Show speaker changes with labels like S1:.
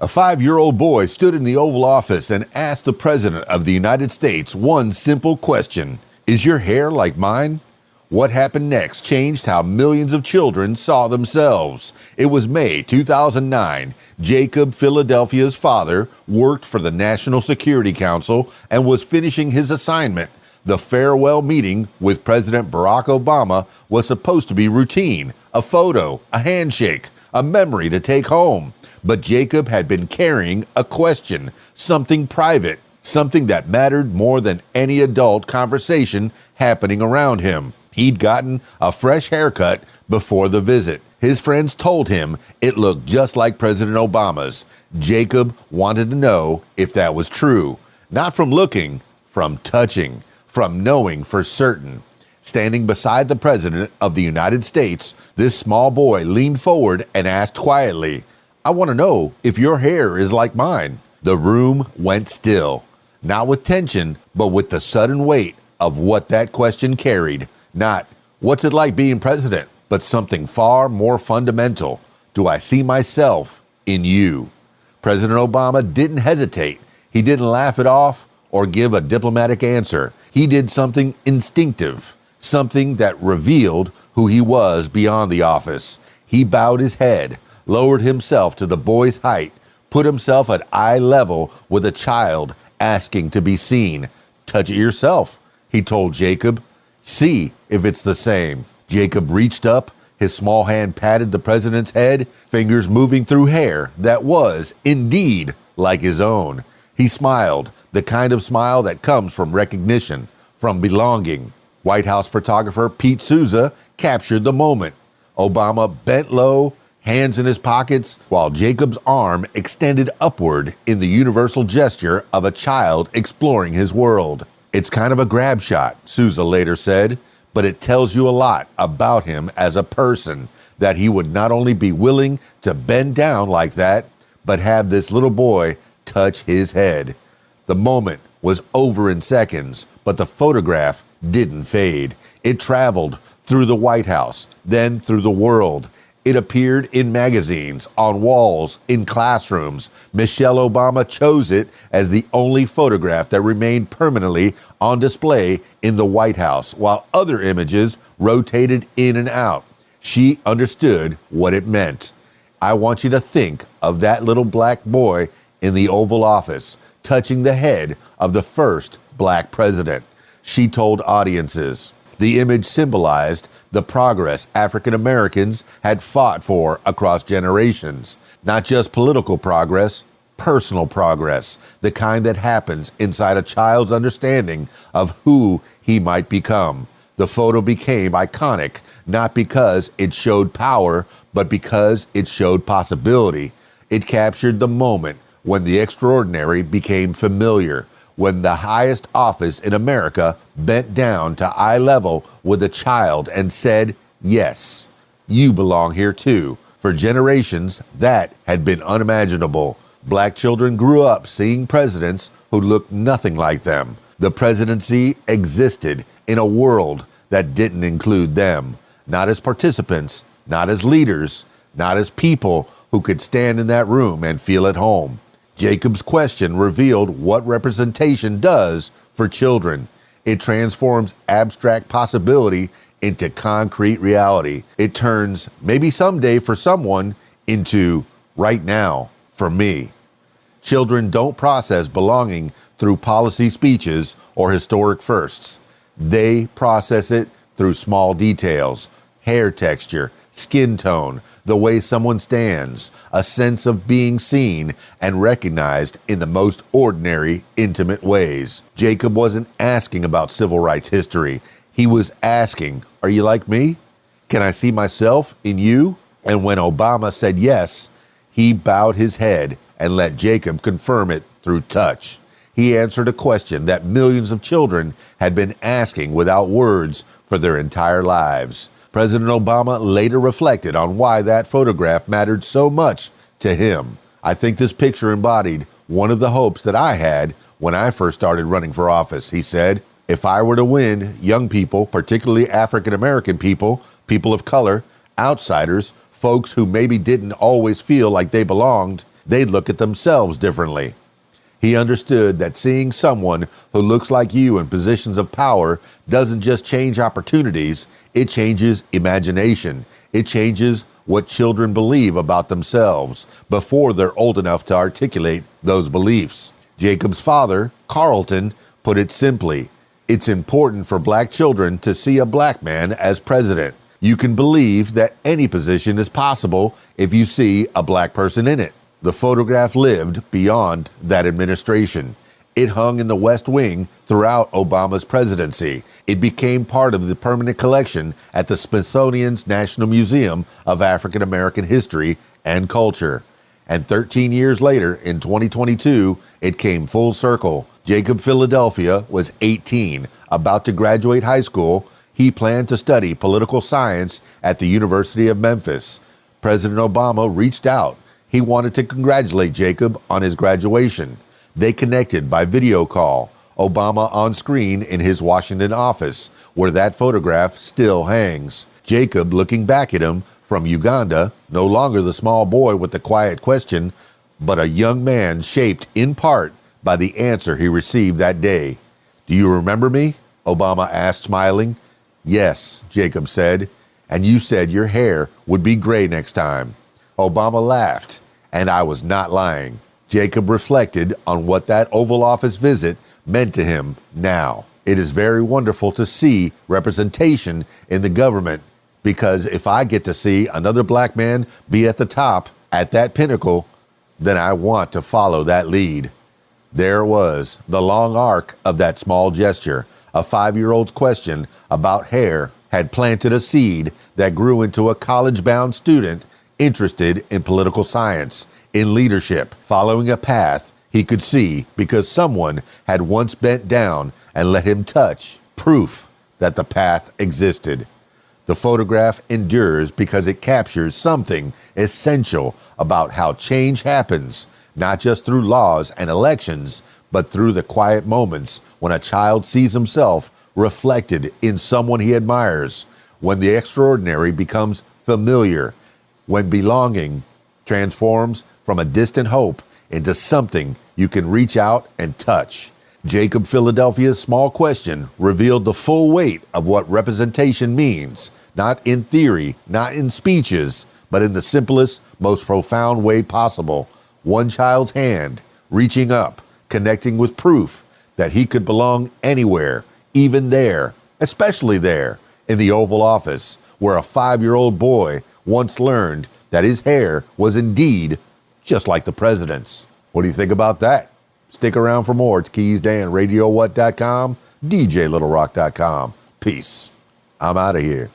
S1: A 5-year-old boy stood in the Oval Office and asked the President of the United States one simple question: "Is your hair like mine?" What happened next changed how millions of children saw themselves. It was May 2009. Jacob, Philadelphia's father, worked for the National Security Council and was finishing his assignment. The farewell meeting with President Barack Obama was supposed to be routine: a photo, a handshake, a memory to take home. But Jacob had been carrying a question, something private, something that mattered more than any adult conversation happening around him. He'd gotten a fresh haircut before the visit. His friends told him it looked just like President Obama's. Jacob wanted to know if that was true. Not from looking, from touching, from knowing for certain. Standing beside the President of the United States, this small boy leaned forward and asked quietly, "I want to know if your hair is like mine." The room went still, not with tension, but with the sudden weight of what that question carried. Not, "What's it like being president?" but something far more fundamental. "Do I see myself in you?" President Obama didn't hesitate. He didn't laugh it off or give a diplomatic answer. He did something instinctive, something that revealed who he was beyond the office. He bowed his head, lowered himself to the boy's height, put himself at eye level with a child asking to be seen. "Touch it yourself," he told Jacob. "See if it's the same." Jacob reached up. His small hand patted the president's head, fingers moving through hair that was, indeed, like his own. He smiled, the kind of smile that comes from recognition, from belonging. White House photographer Pete Souza captured the moment. Obama bent low, hands in his pockets, while Jacob's arm extended upward in the universal gesture of a child exploring his world. "It's kind of a grab shot," Souza later said, "but it tells you a lot about him as a person, that he would not only be willing to bend down like that, but have this little boy touch his head." The moment was over in seconds, but the photograph didn't fade. It traveled through the White House, then through the world. It appeared in magazines, on walls, in classrooms. Michelle Obama chose it as the only photograph that remained permanently on display in the White House, while other images rotated in and out. She understood what it meant. I want you to think of that little black boy in the Oval Office, touching the head of the first black president. She told audiences. The image symbolized the progress African Americans had fought for across generations. Not just political progress, personal progress, the kind that happens inside a child's understanding of who he might become. The photo became iconic, not because it showed power, but because it showed possibility. It captured the moment when the extraordinary became familiar, when the highest office in America bent down to eye level with a child and said, "Yes, you belong here too." For generations, that had been unimaginable. Black children grew up seeing presidents who looked nothing like them. The presidency existed in a world that didn't include them, not as participants, not as leaders, not as people who could stand in that room and feel at home. Jacob's question revealed what representation does for children. It transforms abstract possibility into concrete reality. It turns maybe someday for someone into right now for me. Children don't process belonging through policy speeches or historic firsts. They process it through small details, hair texture, skin tone, the way someone stands, a sense of being seen and recognized in the most ordinary, intimate ways. Jacob wasn't asking about civil rights history. He was asking, "Are you like me? Can I see myself in you?" And when Obama said yes, he bowed his head and let Jacob confirm it through touch. He answered a question that millions of children had been asking without words for their entire lives. President Obama later reflected on why that photograph mattered so much to him. "I think this picture embodied one of the hopes that I had when I first started running for office," he said. "If I were to win, young people, particularly African American people, people of color, outsiders, folks who maybe didn't always feel like they belonged, they'd look at themselves differently. He understood that seeing someone who looks like you in positions of power doesn't just change opportunities, it changes imagination. It changes what children believe about themselves before they're old enough to articulate those beliefs. Jacob's father, Carlton, put it simply, it's important for black children to see a black man as president. You can believe that any position is possible if you see a black person in it. The photograph lived beyond that administration. It hung in the West Wing throughout Obama's presidency. It became part of the permanent collection at the Smithsonian's National Museum of African American History and Culture. And 13 years later, in 2022, it came full circle. Jacob Philadelphia was 18, about to graduate high school. He planned to study political science at the University of Memphis. President Obama reached out. He wanted to congratulate Jacob on his graduation. They connected by video call, Obama on screen in his Washington office, where that photograph still hangs. Jacob looking back at him from Uganda, no longer the small boy with the quiet question, but a young man shaped in part by the answer he received that day. Do you remember me? Obama asked, smiling. Yes, Jacob said, and you said your hair would be gray next time. Obama laughed, and I was not lying. Jacob reflected on what that Oval Office visit meant to him now. It is very wonderful to see representation in the government, because if I get to see another black man be at the top, at that pinnacle, then I want to follow that lead. There was the long arc of that small gesture. A 5-year-old's question about hair had planted a seed that grew into a college-bound student interested in political science, in leadership, following a path he could see because someone had once bent down and let him touch proof that the path existed. The photograph endures because it captures something essential about how change happens, not just through laws and elections, but through the quiet moments when a child sees himself reflected in someone he admires, when the extraordinary becomes familiar, when belonging transforms from a distant hope into something you can reach out and touch. Jacob Philadelphia's small question revealed the full weight of what representation means, not in theory, not in speeches, but in the simplest, most profound way possible. One child's hand reaching up, connecting with proof that he could belong anywhere, even there, especially there, in the Oval Office, where a 5-year-old boy once learned that his hair was indeed just like the president's. What do you think about that? Stick around for more. It's KeysDAN, RadioWhat.com, DJLittleRock.com. Peace. I'm out of here.